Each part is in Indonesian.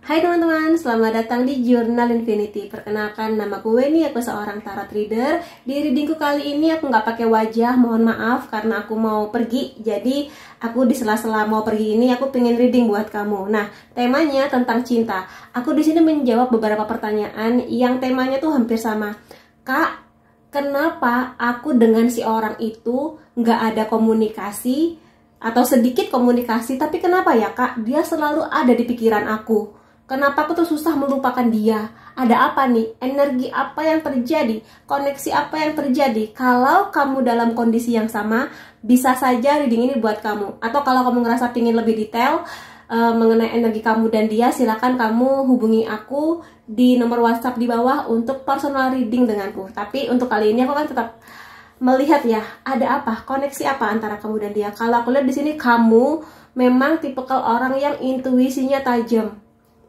Hai teman-teman, selamat datang di Jurnal Infinity. Perkenalkan, nama gue nih, aku seorang tarot reader. Di readingku kali ini aku nggak pakai wajah, mohon maaf karena aku mau pergi. Jadi aku di sela-sela mau pergi ini aku pengen reading buat kamu. Nah, temanya tentang cinta. Aku di sini menjawab beberapa pertanyaan yang temanya tuh hampir sama. Kak, kenapa aku dengan si orang itu nggak ada komunikasi atau sedikit komunikasi, tapi kenapa ya kak, dia selalu ada di pikiran aku? Kenapa aku tuh susah melupakan dia? Ada apa nih? Energi apa yang terjadi? Koneksi apa yang terjadi? Kalau kamu dalam kondisi yang sama, bisa saja reading ini buat kamu. Atau kalau kamu ngerasa pingin lebih detail mengenai energi kamu dan dia, silakan kamu hubungi aku di nomor WhatsApp di bawah untuk personal reading denganku. Tapi untuk kali ini aku kan tetap melihat ya, ada apa? Koneksi apa antara kamu dan dia? Kalau aku lihat di sini kamu memang tipikal orang yang intuisinya tajam.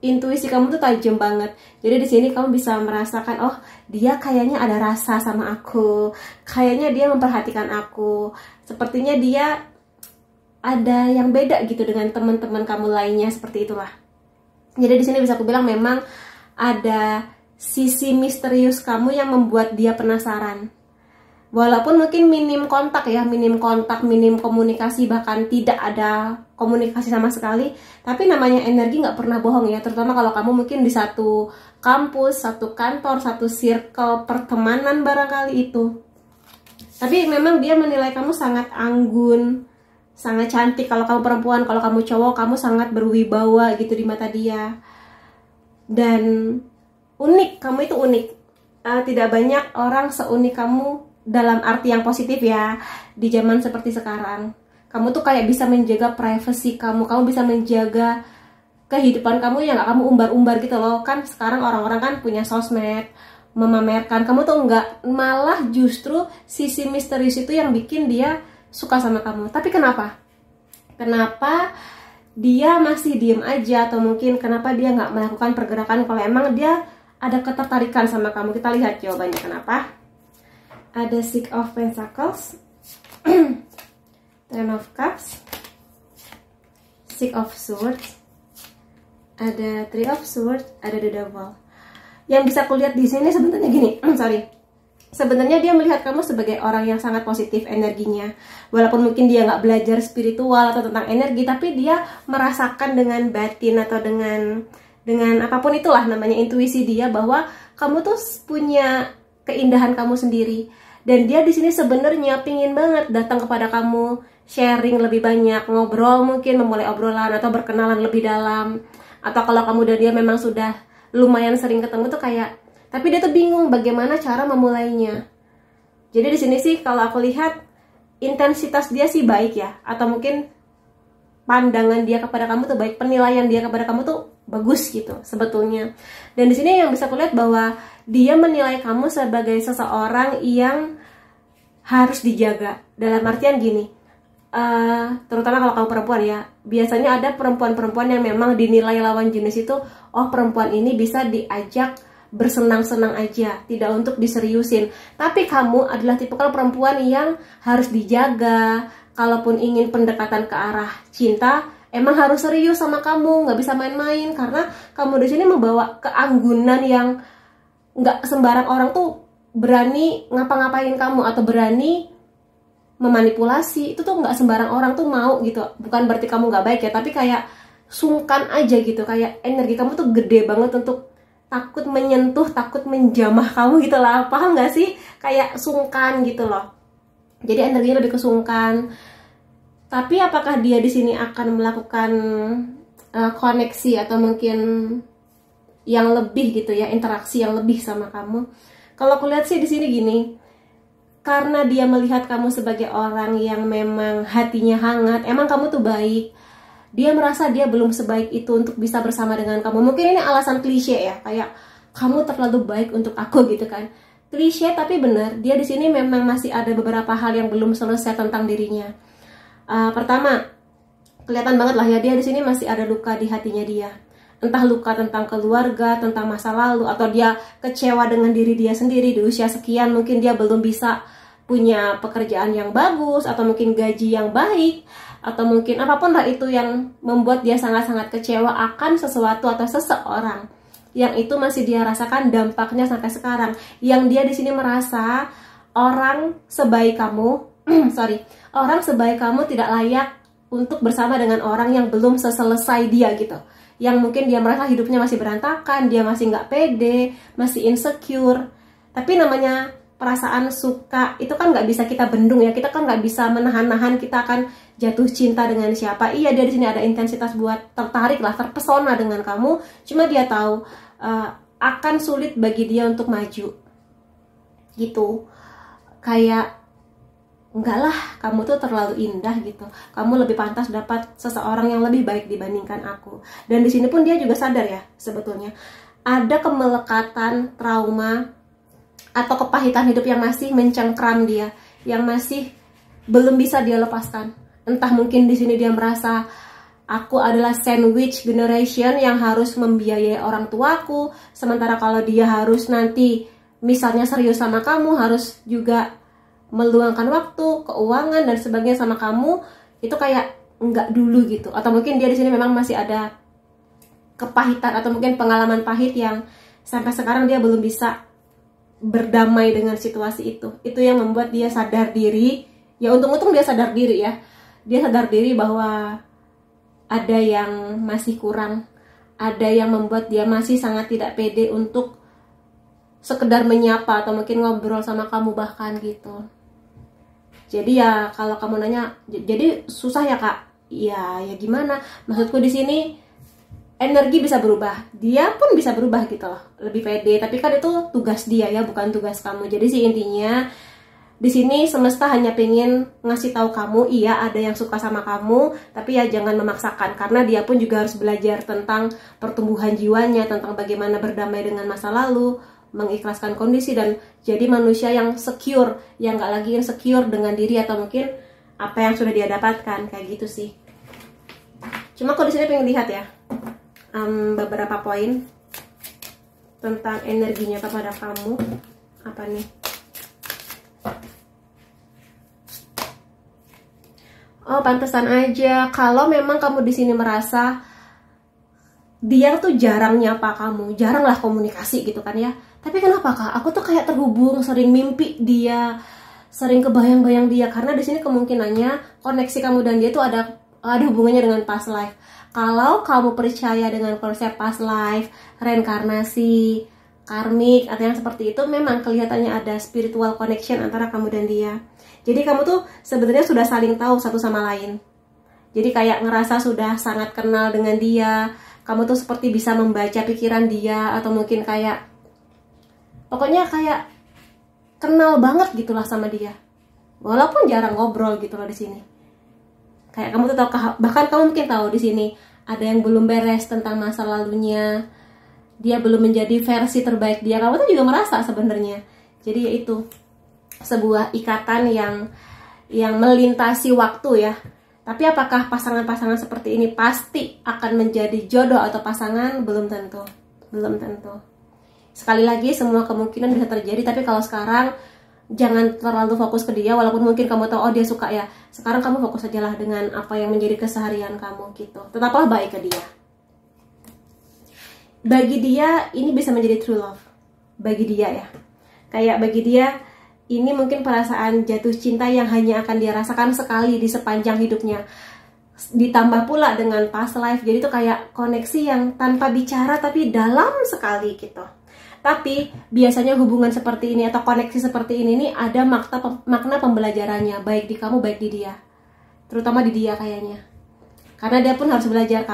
Intuisi kamu tuh tajam banget. Jadi di sini kamu bisa merasakan, oh dia kayaknya ada rasa sama aku, kayaknya dia memperhatikan aku, sepertinya dia ada yang beda gitu dengan teman-teman kamu lainnya, seperti itulah. Jadi di sini bisa aku bilang memang ada sisi misterius kamu yang membuat dia penasaran. Walaupun mungkin minim kontak ya, minim kontak, minim komunikasi, bahkan tidak ada komunikasi sama sekali. Tapi namanya energi nggak pernah bohong ya, terutama kalau kamu mungkin di satu kampus, satu kantor, satu circle pertemanan barangkali itu. Tapi memang dia menilai kamu sangat anggun, sangat cantik kalau kamu perempuan, kalau kamu cowok, kamu sangat berwibawa gitu di mata dia. Dan unik, kamu itu unik. Tidak banyak orang seunik kamu dalam arti yang positif ya, di zaman seperti sekarang. Kamu tuh kayak bisa menjaga privasi kamu bisa menjaga kehidupan kamu yang gak kamu umbar-umbar gitu loh. Kan sekarang orang-orang kan punya sosmed, memamerkan. Kamu tuh enggak, malah justru sisi misterius itu yang bikin dia suka sama kamu. Tapi kenapa? Kenapa dia masih diem aja, atau mungkin kenapa dia nggak melakukan pergerakan kalau emang dia ada ketertarikan sama kamu? Kita lihat jawabannya kenapa. Ada Six of Pentacles, Ten of Cups, Six of Swords, ada Three of Swords, ada The Devil. Yang bisa kulihat di sini sebenarnya gini, sebenarnya dia melihat kamu sebagai orang yang sangat positif energinya. Walaupun mungkin dia nggak belajar spiritual atau tentang energi, tapi dia merasakan dengan batin atau dengan apapun itulah namanya intuisi dia, bahwa kamu tuh punya keindahan kamu sendiri. Dan dia di sini sebenarnya pingin banget datang kepada kamu, sharing lebih banyak, ngobrol, mungkin memulai obrolan atau berkenalan lebih dalam. Atau kalau kamu dan dia memang sudah lumayan sering ketemu tuh kayak, tapi dia tuh bingung bagaimana cara memulainya. Jadi di sini sih kalau aku lihat intensitas dia sih baik ya, atau mungkin pandangan dia kepada kamu tuh baik, penilaian dia kepada kamu tuh bagus gitu sebetulnya. Dan di sini yang bisa aku lihat bahwa dia menilai kamu sebagai seseorang yang harus dijaga. Dalam artian gini, terutama kalau kamu perempuan ya, biasanya ada perempuan-perempuan yang memang dinilai lawan jenis itu, oh perempuan ini bisa diajak bersenang-senang aja, tidak untuk diseriusin. Tapi kamu adalah tipikal perempuan yang harus dijaga. Kalaupun ingin pendekatan ke arah cinta, emang harus serius sama kamu, nggak bisa main-main, karena kamu di sini membawa keanggunan yang nggak sembarang orang tuh berani ngapa-ngapain kamu atau berani memanipulasi. Itu tuh nggak sembarang orang tuh mau gitu. Bukan berarti kamu nggak baik ya, tapi kayak sungkan aja gitu, kayak energi kamu tuh gede banget untuk takut menyentuh, takut menjamah kamu gitu lah. Paham nggak sih? Kayak sungkan gitu loh. Jadi energinya lebih kesungkan. Tapi apakah dia di sini akan melakukan koneksi atau mungkin yang lebih gitu ya, interaksi yang lebih sama kamu? Kalau aku lihat sih di sini gini, karena dia melihat kamu sebagai orang yang memang hatinya hangat, emang kamu tuh baik. Dia merasa dia belum sebaik itu untuk bisa bersama dengan kamu. Mungkin ini alasan klise ya, kayak kamu terlalu baik untuk aku gitu kan. Klise tapi benar. Dia di sini memang masih ada beberapa hal yang belum selesai tentang dirinya. Pertama, kelihatan banget lah ya, dia di sini masih ada luka di hatinya dia. Entah luka tentang keluarga, tentang masa lalu, atau dia kecewa dengan diri dia sendiri di usia sekian. Mungkin dia belum bisa punya pekerjaan yang bagus, atau mungkin gaji yang baik, atau mungkin apapun lah itu yang membuat dia sangat-sangat kecewa akan sesuatu atau seseorang yang itu masih dia rasakan dampaknya sampai sekarang. Yang dia di sini merasa orang sebaik kamu, orang sebaik kamu tidak layak untuk bersama dengan orang yang belum selesai dia gitu. Yang mungkin dia merasa hidupnya masih berantakan, dia masih nggak pede, masih insecure. Tapi namanya perasaan suka itu kan nggak bisa kita bendung ya, kita kan nggak bisa menahan-nahan kita akan jatuh cinta dengan siapa. Iya, dia di sini ada intensitas buat tertarik lah, terpesona dengan kamu. Cuma dia tahu akan sulit bagi dia untuk maju, gitu. Kayak enggak lah, kamu tuh terlalu indah gitu. Kamu lebih pantas dapat seseorang yang lebih baik dibandingkan aku. Dan di sini pun dia juga sadar ya, sebetulnya ada kemelekatan, trauma atau kepahitan hidup yang masih mencengkram dia, yang masih belum bisa dia lepaskan. Entah mungkin di sini dia merasa aku adalah sandwich generation yang harus membiayai orang tuaku, sementara kalau dia harus nanti misalnya serius sama kamu, harus juga meluangkan waktu, keuangan dan sebagainya sama kamu, itu kayak enggak dulu gitu. Atau mungkin dia di sini memang masih ada kepahitan atau mungkin pengalaman pahit yang sampai sekarang dia belum bisa berdamai dengan situasi itu. Itu yang membuat dia sadar diri. Ya untung-untung dia sadar diri ya. Dia sadar diri bahwa ada yang masih kurang, ada yang membuat dia masih sangat tidak pede untuk sekedar menyapa atau mungkin ngobrol sama kamu bahkan gitu. Jadi ya kalau kamu nanya, jadi susah ya kak? Ya gimana? Maksudku di sini energi bisa berubah, dia pun bisa berubah gitu loh, lebih pede. Tapi kan itu tugas dia ya, bukan tugas kamu. Jadi sih intinya di sini semesta hanya pengen ngasih tahu kamu, iya ada yang suka sama kamu, tapi ya jangan memaksakan, karena dia pun juga harus belajar tentang pertumbuhan jiwanya, tentang bagaimana berdamai dengan masa lalu, mengikhlaskan kondisi dan jadi manusia yang secure, yang gak lagi insecure dengan diri atau mungkin apa yang sudah dia dapatkan, kayak gitu sih. Cuma aku di sini pengen lihat ya beberapa poin tentang energinya kepada kamu. Apa nih? Oh, pantesan aja kalau memang kamu di sini merasa dia tuh jarang nyapa kamu, jarang lah komunikasi gitu kan ya. Tapi kenapa kak? Aku tuh kayak terhubung, sering mimpi dia, sering kebayang-bayang dia. Karena di sini kemungkinannya koneksi kamu dan dia tuh ada hubungannya dengan past life. Kalau kamu percaya dengan konsep past life, reinkarnasi, karmik atau yang seperti itu, memang kelihatannya ada spiritual connection antara kamu dan dia. Jadi kamu tuh sebenarnya sudah saling tahu satu sama lain. Jadi kayak ngerasa sudah sangat kenal dengan dia. Kamu tuh seperti bisa membaca pikiran dia, atau mungkin kayak pokoknya kayak kenal banget gitulah sama dia. Walaupun jarang ngobrol gitu loh di sini. Kayak kamu tuh tahu, bahkan kamu mungkin tahu di sini ada yang belum beres tentang masa lalunya. Dia belum menjadi versi terbaik dia. Kamu tuh juga merasa sebenarnya. Jadi ya itu sebuah ikatan yang melintasi waktu ya. Tapi apakah pasangan-pasangan seperti ini pasti akan menjadi jodoh atau pasangan? Belum tentu. Belum tentu. Sekali lagi semua kemungkinan bisa terjadi, tapi kalau sekarang jangan terlalu fokus ke dia, walaupun mungkin kamu tahu oh dia suka ya. Sekarang kamu fokus aja lah dengan apa yang menjadi keseharian kamu gitu. Tetaplah baik ke dia. Bagi dia ini bisa menjadi true love. Bagi dia ya. Kayak bagi dia ini mungkin perasaan jatuh cinta yang hanya akan dia rasakan sekali di sepanjang hidupnya. Ditambah pula dengan past life. Jadi itu kayak koneksi yang tanpa bicara tapi dalam sekali gitu. Tapi biasanya hubungan seperti ini atau koneksi seperti ini nih ada makna pembelajarannya, baik di kamu baik di dia. Terutama di dia kayaknya. Karena dia pun harus belajar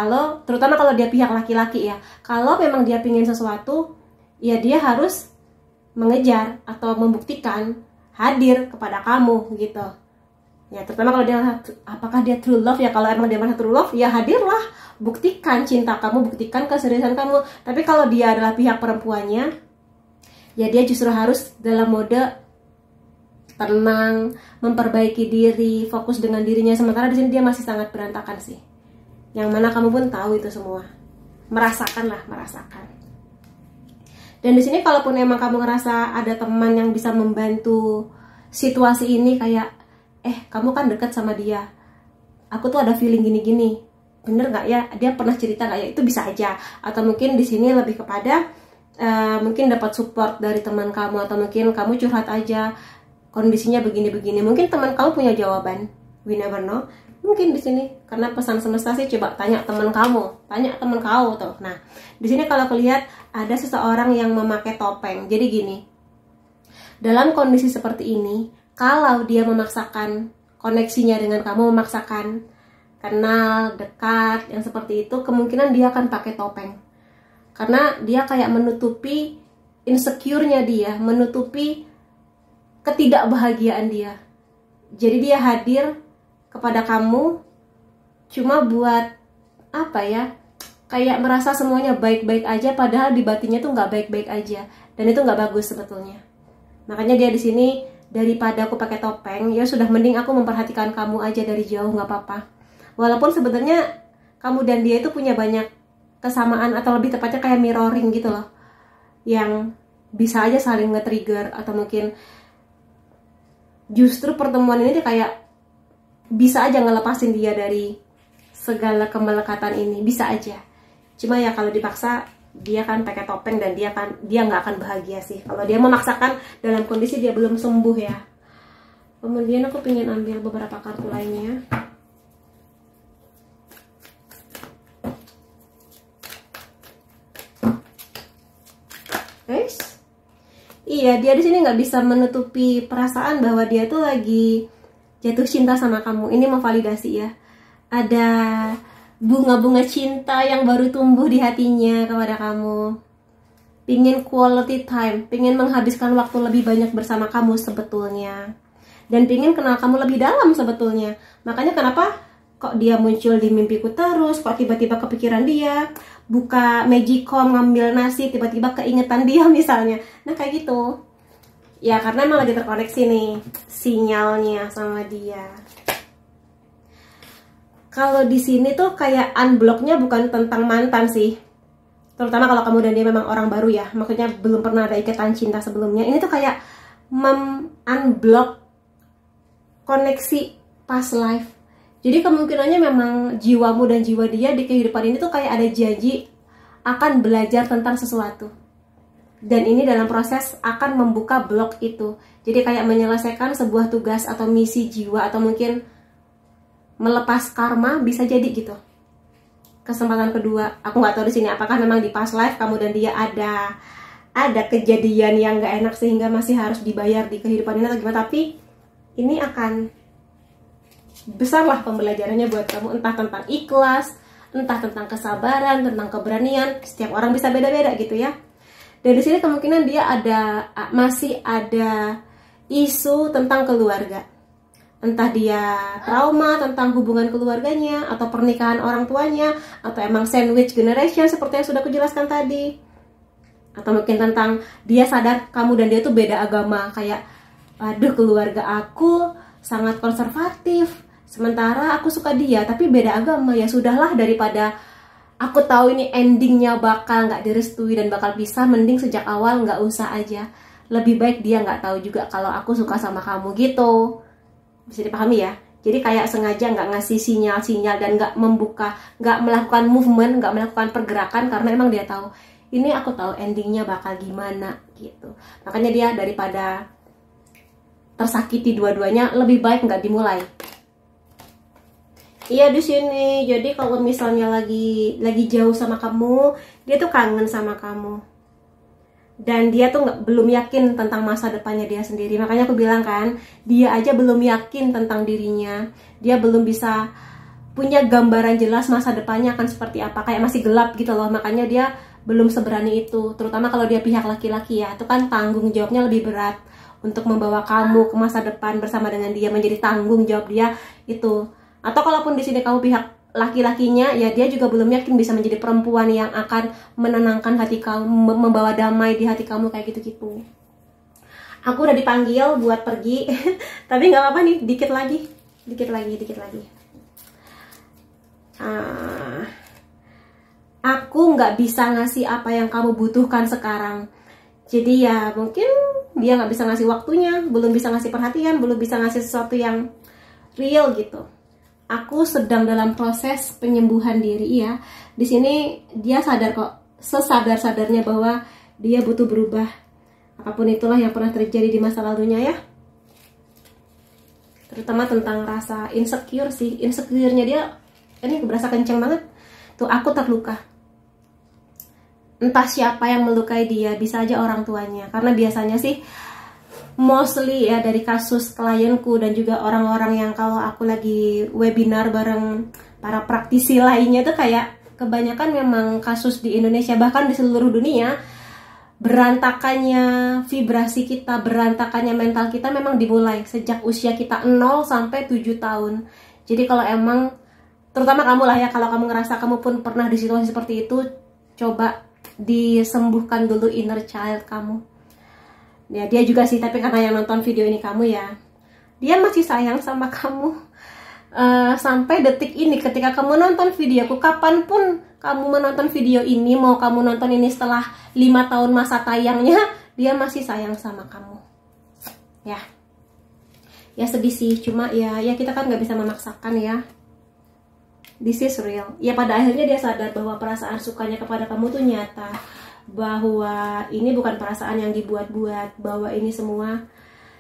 terutama kalau dia pihak laki-laki ya. Kalau memang dia pingin sesuatu, ya dia harus mengejar atau membuktikan hadir kepada kamu gitu. Ya terutama kalau dia, apakah dia true love ya, kalau emang dia merasa true love ya hadirlah, buktikan cinta kamu, buktikan keseriusan kamu. Tapi kalau dia adalah pihak perempuannya, ya dia justru harus dalam mode tenang, memperbaiki diri, fokus dengan dirinya. Sementara di sini dia masih sangat berantakan sih. Yang mana kamu pun tahu itu semua, merasakan. Dan di sini kalaupun emang kamu ngerasa ada teman yang bisa membantu situasi ini, kayak kamu kan deket sama dia, aku tuh ada feeling gini-gini, bener nggak ya, dia pernah cerita nggak ya, itu bisa aja. Atau mungkin di sini lebih kepada mungkin dapat support dari teman kamu, atau mungkin kamu curhat aja kondisinya begini-begini, mungkin teman kamu punya jawaban, we never know. Mungkin di sini karena pesan semesta sih, coba tanya teman kamu, tuh. Nah, di sini kalau kelihat ada seseorang yang memakai topeng. Jadi gini, dalam kondisi seperti ini, kalau dia memaksakan koneksinya dengan kamu, memaksakan kenal, dekat, yang seperti itu, kemungkinan dia akan pakai topeng. Karena dia kayak menutupi insecure-nya dia, menutupi ketidakbahagiaan dia. Jadi dia hadir kepada kamu cuma buat apa ya, kayak merasa semuanya baik-baik aja, padahal di batinnya tuh nggak baik-baik aja, dan itu nggak bagus sebetulnya. Makanya dia di sini, daripada aku pakai topeng, ya sudah mending aku memperhatikan kamu aja dari jauh, nggak apa-apa. Walaupun sebenarnya kamu dan dia itu punya banyak kesamaan, atau lebih tepatnya kayak mirroring gitu loh, yang bisa aja saling nge-trigger, atau mungkin justru pertemuan ini kayak bisa aja ngelepasin dia dari segala kemelekatan ini, bisa aja. Cuma ya kalau dipaksa, dia kan pakai topeng, dan dia nggak akan bahagia sih kalau dia memaksakan dalam kondisi dia belum sembuh ya. Kemudian aku pengen ambil beberapa kartu lainnya. Guys, iya, dia di sini nggak bisa menutupi perasaan bahwa dia tuh lagi jatuh cinta sama kamu. Ini memvalidasi ya. Ada bunga-bunga cinta yang baru tumbuh di hatinya kepada kamu. Pingin quality time, pingin menghabiskan waktu lebih banyak bersama kamu sebetulnya. Dan pingin kenal kamu lebih dalam sebetulnya. Makanya kenapa kok dia muncul di mimpiku terus, kok tiba-tiba kepikiran dia, buka Magicom ngambil nasi, tiba-tiba keingetan dia misalnya. Nah kayak gitu. Ya karena emang lagi terkoneksi nih sinyalnya sama dia. Kalau di sini tuh kayak unblocknya bukan tentang mantan sih. Terutama kalau kamu dan dia memang orang baru ya. Maksudnya belum pernah ada ikatan cinta sebelumnya. Ini tuh kayak unblock koneksi past life. Jadi kemungkinannya memang jiwamu dan jiwa dia di kehidupan ini tuh kayak ada janji akan belajar tentang sesuatu. Dan ini dalam proses akan membuka blok itu. Jadi kayak menyelesaikan sebuah tugas atau misi jiwa, atau mungkin melepas karma, bisa jadi gitu. Kesempatan kedua, aku nggak tahu di sini apakah memang di past life kamu dan dia ada kejadian yang nggak enak sehingga masih harus dibayar di kehidupan ini atau gimana. Tapi ini akan besarlah pembelajarannya buat kamu, entah tentang ikhlas, entah tentang kesabaran, tentang keberanian. Setiap orang bisa beda-beda gitu ya. Dan di sini kemungkinan dia masih ada isu tentang keluarga. Entah dia trauma tentang hubungan keluarganya, atau pernikahan orang tuanya, atau emang sandwich generation seperti yang sudah aku jelaskan tadi. Atau mungkin tentang dia sadar kamu dan dia tuh beda agama. Kayak, aduh keluarga aku sangat konservatif, sementara aku suka dia tapi beda agama. Ya sudahlah, daripada aku tahu ini endingnya bakal nggak direstui dan bakal pisah, mending sejak awal nggak usah aja. Lebih baik dia nggak tahu juga kalau aku suka sama kamu gitu. Bisa dipahami ya? Jadi kayak sengaja nggak ngasih sinyal-sinyal dan nggak melakukan movement, nggak melakukan pergerakan, karena emang dia tahu ini aku tahu endingnya bakal gimana gitu. Makanya dia daripada tersakiti dua-duanya, lebih baik nggak dimulai. Iya di sini. Jadi kalau misalnya lagi jauh sama kamu, dia tuh kangen sama kamu. Dan dia tuh belum yakin tentang masa depannya dia sendiri. Makanya aku bilang kan, dia aja belum yakin tentang dirinya. Dia belum bisa punya gambaran jelas masa depannya akan seperti apa. Kayak masih gelap gitu loh. Makanya dia belum seberani itu. Terutama kalau dia pihak laki-laki ya. Itu kan tanggung jawabnya lebih berat untuk membawa kamu ke masa depan bersama dengan dia. Menjadi tanggung jawab dia itu. Atau kalaupun di sini kamu pihak laki-lakinya, ya dia juga belum yakin bisa menjadi perempuan yang akan menenangkan hati kamu, membawa damai di hati kamu, kayak gitu-gitu. Aku udah dipanggil buat pergi, tapi nggak apa-apa nih, dikit lagi. Aku nggak bisa ngasih apa yang kamu butuhkan sekarang. Jadi ya mungkin dia nggak bisa ngasih waktunya, belum bisa ngasih perhatian, belum bisa ngasih sesuatu yang real gitu. aku sedang dalam proses penyembuhan diri ya. Di sini dia sadar kok, sesadar-sadarnya bahwa dia butuh berubah. Apapun itulah yang pernah terjadi di masa lalunya ya. Terutama tentang rasa insecure sih. Insecure-nya dia ini berasa kenceng banget. Tuh, aku terluka. Entah siapa yang melukai dia, bisa aja orang tuanya. Karena biasanya sih mostly ya dari kasus klienku dan juga orang-orang yang kalau aku lagi webinar bareng para praktisi lainnya tuh kayak kebanyakan memang kasus di Indonesia, bahkan di seluruh dunia, berantakannya vibrasi kita, berantakannya mental kita memang dimulai sejak usia kita 0 sampai 7 tahun. Jadi kalau emang, terutama kamu lah ya, kalau kamu ngerasa kamu pun pernah di situasi seperti itu, coba disembuhkan dulu inner child kamu. Ya dia juga sih, tapi karena yang nonton video ini kamu ya, dia masih sayang sama kamu. Sampai detik ini ketika kamu nonton videoku, kapanpun kamu menonton video ini, mau kamu nonton ini setelah 5 tahun masa tayangnya, dia masih sayang sama kamu. Ya sedih sih, cuma ya kita kan nggak bisa memaksakan ya. This is real. Ya pada akhirnya dia sadar bahwa perasaan sukanya kepada kamu tuh nyata, bahwa ini bukan perasaan yang dibuat-buat, bahwa ini semua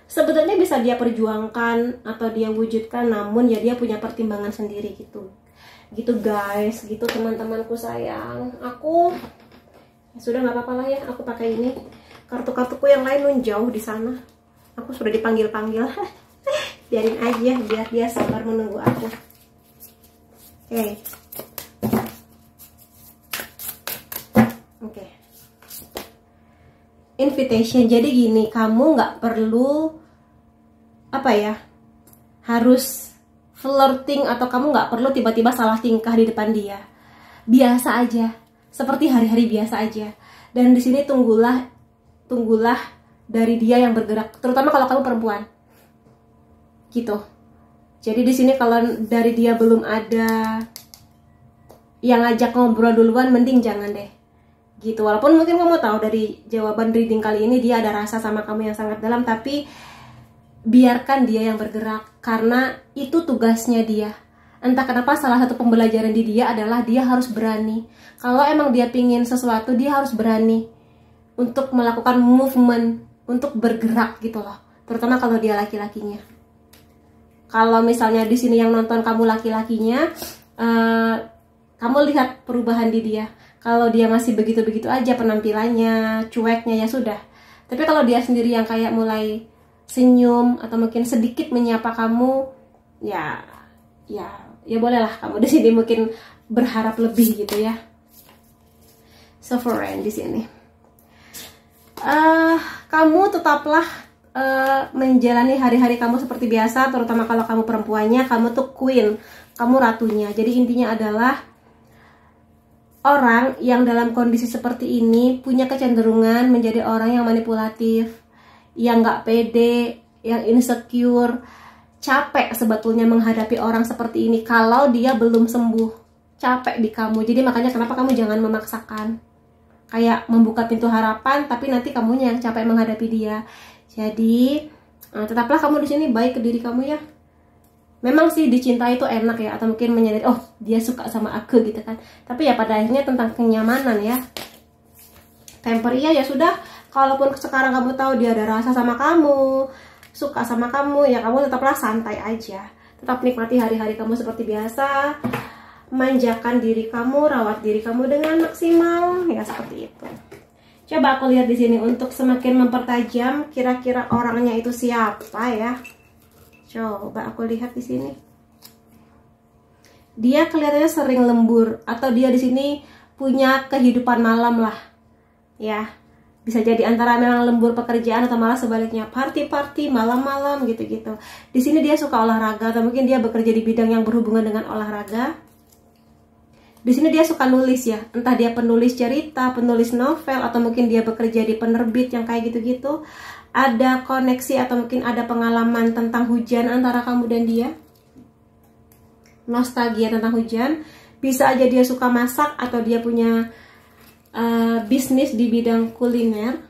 sebetulnya bisa dia perjuangkan atau dia wujudkan, namun ya dia punya pertimbangan sendiri gitu guys, gitu teman-temanku sayang. Aku ya sudah nggak apa-apa lah ya, aku pakai ini. Kartu-kartuku yang lain jauh di sana, aku sudah dipanggil-panggil. Biarin aja, biar dia sabar menunggu aku. Oke. Invitation. Jadi gini, kamu nggak perlu harus flirting, atau kamu nggak perlu tiba-tiba salah tingkah di depan dia. Biasa aja, seperti hari-hari biasa aja. Dan di sini tunggulah dari dia yang bergerak, terutama kalau kamu perempuan. Gitu. Jadi di sini kalau dari dia belum ada yang ngajak ngobrol duluan, mending jangan deh. Gitu. Walaupun mungkin kamu tahu dari jawaban reading kali ini dia ada rasa sama kamu yang sangat dalam, tapi biarkan dia yang bergerak, karena itu tugasnya dia. Entah kenapa salah satu pembelajaran di dia adalah dia harus berani. Kalau emang dia pingin sesuatu, dia harus berani untuk melakukan movement, untuk bergerak gitu loh. Terutama kalau dia laki-lakinya. Kalau misalnya di sini yang nonton kamu laki-lakinya, kamu lihat perubahan di dia. Kalau dia masih begitu-begitu aja penampilannya, cueknya, ya sudah. Tapi kalau dia sendiri yang kayak mulai senyum atau mungkin sedikit menyapa kamu, ya bolehlah kamu di sini mungkin berharap lebih gitu ya. Sovereign di sini. Kamu tetaplah menjalani hari-hari kamu seperti biasa, terutama kalau kamu perempuannya, kamu tuh queen, kamu ratunya. Jadi intinya adalah orang yang dalam kondisi seperti ini punya kecenderungan menjadi orang yang manipulatif, yang nggak pede, yang insecure, capek sebetulnya menghadapi orang seperti ini kalau dia belum sembuh, capek di kamu. Jadi makanya kenapa kamu jangan memaksakan, kayak membuka pintu harapan, tapi nanti kamunya yang capek menghadapi dia. Jadi tetaplah kamu di sini baik ke diri kamu ya. Memang sih dicintai itu enak ya, atau mungkin menyadari oh dia suka sama aku gitu kan. Tapi ya pada akhirnya tentang kenyamanan ya. Temper iya ya sudah. Kalaupun sekarang kamu tahu dia ada rasa sama kamu, suka sama kamu, ya kamu tetaplah santai aja. Tetap nikmati hari-hari kamu seperti biasa. Manjakan diri kamu, rawat diri kamu dengan maksimal, ya seperti itu. Coba aku lihat di sini untuk semakin mempertajam kira-kira orangnya itu siapa ya. Coba aku lihat di sini. Dia kelihatannya sering lembur, atau dia di sini punya kehidupan malam lah. Ya. Bisa jadi antara memang lembur pekerjaan atau malah sebaliknya party-party malam-malam gitu-gitu. Di sini dia suka olahraga, atau mungkin dia bekerja di bidang yang berhubungan dengan olahraga. Di sini dia suka nulis ya, entah dia penulis cerita, penulis novel, atau mungkin dia bekerja di penerbit yang kayak gitu-gitu. Ada koneksi atau mungkin ada pengalaman tentang hujan antara kamu dan dia. Nostalgia tentang hujan. Bisa aja dia suka masak, atau dia punya bisnis di bidang kuliner,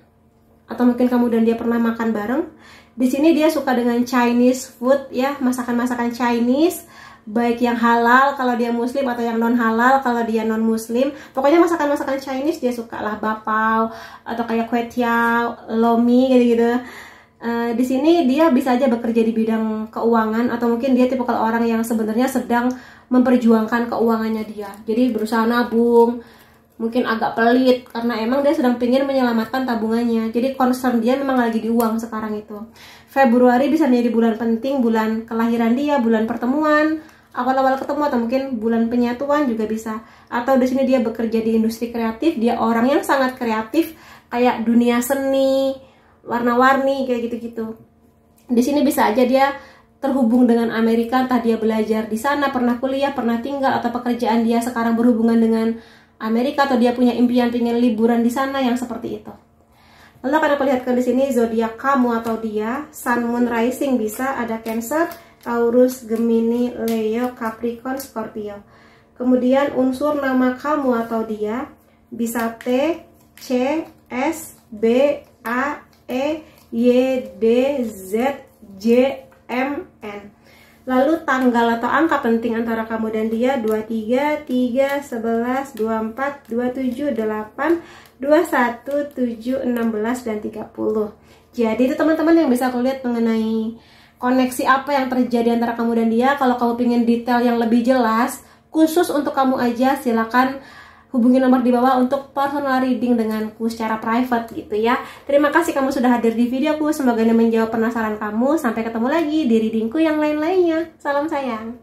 atau mungkin kamu dan dia pernah makan bareng. Di sini dia suka dengan Chinese food ya, masakan-masakan Chinese, baik yang halal kalau dia muslim atau yang non halal kalau dia non muslim. Pokoknya masakan-masakan Chinese dia suka lah, bapau atau kayak kue tiao, lomi gitu-gitu. Di sini dia bisa aja bekerja di bidang keuangan, atau mungkin dia tipe kalau orang yang sebenarnya sedang memperjuangkan keuangannya dia. Jadi berusaha nabung, mungkin agak pelit karena emang dia sedang pengen menyelamatkan tabungannya. Jadi concern dia memang lagi di uang sekarang itu. Februari bisa menjadi bulan penting, bulan kelahiran dia, bulan pertemuan, awal-awal ketemu, atau mungkin bulan penyatuan juga bisa. Atau di sini dia bekerja di industri kreatif, dia orang yang sangat kreatif, kayak dunia seni, warna-warni kayak gitu-gitu. Di sini bisa aja dia terhubung dengan Amerika, entah dia belajar di sana, pernah kuliah, pernah tinggal, atau pekerjaan dia sekarang berhubungan dengan Amerika, atau dia punya impian pengen liburan di sana yang seperti itu. Lalu akan aku lihatkan di sini zodiak kamu atau dia, Sun, Moon, Rising bisa ada Cancer, Taurus, Gemini, Leo, Capricorn, Scorpio. Kemudian unsur nama kamu atau dia bisa T, C, S, B, A, E, Y, D, Z, J, M, N. Lalu tanggal atau angka penting antara kamu dan dia 23, 3, 11, 24, 27, 8, 21, 7, 16, dan 30. Jadi itu teman-teman yang bisa aku lihat mengenai koneksi apa yang terjadi antara kamu dan dia. Kalau kamu pengen detail yang lebih jelas, khusus untuk kamu aja, silakan hubungi nomor di bawah untuk personal reading denganku secara private gitu ya. Terima kasih kamu sudah hadir di videoku. Semoga ini menjawab penasaran kamu. Sampai ketemu lagi di readingku yang lain-lainnya. Salam sayang.